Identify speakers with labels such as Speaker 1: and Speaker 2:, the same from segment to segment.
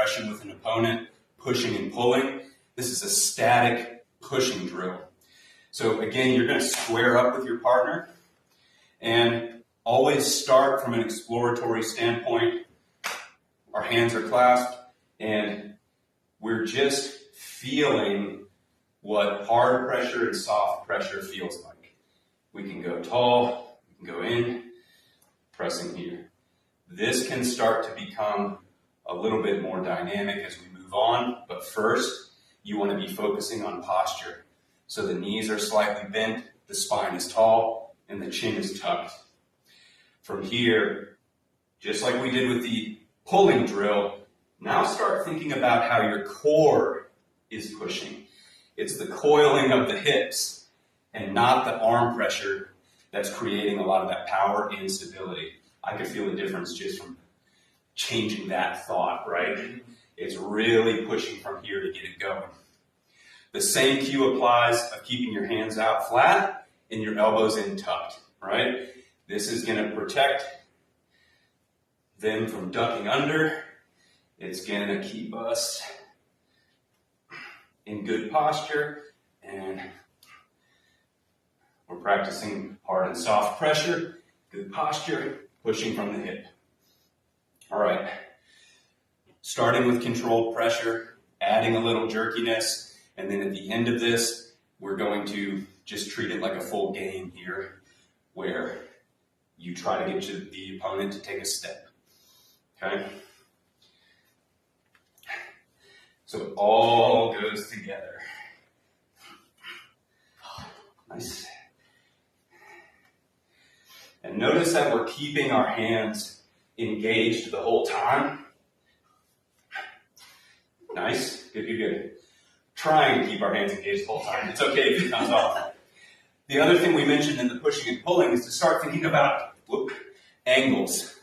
Speaker 1: aggression with an opponent, pushing and pulling. This is a static pushing drill. So again, you're going to square up with your partner and always start from an exploratory standpoint. Our hands are clasped and we're just feeling what hard pressure and soft pressure feels like. We can go tall, we can go in, pressing here. This can start to become a little bit more dynamic as we move on, but first you want to be focusing on posture. So the knees are slightly bent, the spine is tall, and the chin is tucked. From here, just like we did with the pulling drill, now start thinking about how your core is pushing. It's the coiling of the hips and not the arm pressure that's creating a lot of that power and stability. I could feel the difference just from changing that thought, right? It's really pushing from here to get it going. The same cue applies of keeping your hands out flat and your elbows in tucked, right? This is going to protect them from ducking under. It's going to keep us in good posture, and we're practicing hard and soft pressure, good posture, pushing from the hip. All right, starting with controlled pressure, adding a little jerkiness, and then at the end of this, we're going to just treat it like a full game here, where you try to get the opponent to take a step, okay? So it all goes together. Nice. And notice that we're keeping our hands engaged the whole time. Nice. Good, good, good. Trying to keep our hands engaged the whole time. It's okay if it comes off. The other thing we mentioned in the pushing and pulling is to start thinking about angles.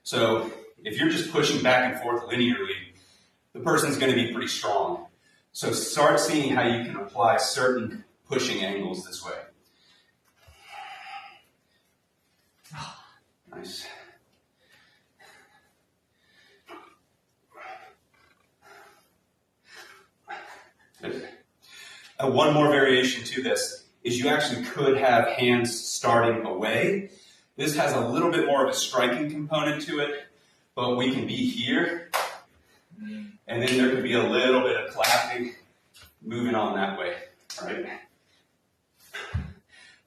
Speaker 1: So if you're just pushing back and forth linearly, the person's going to be pretty strong. So start seeing how you can apply certain pushing angles this way. Nice. Good. One more variation to this is you actually could have hands starting away. This has a little bit more of a striking component to it, but we can be here, and then there could be a little bit of clapping, moving on that way, right?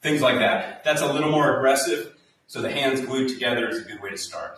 Speaker 1: Things like that. That's a little more aggressive, so the hands glued together is a good way to start.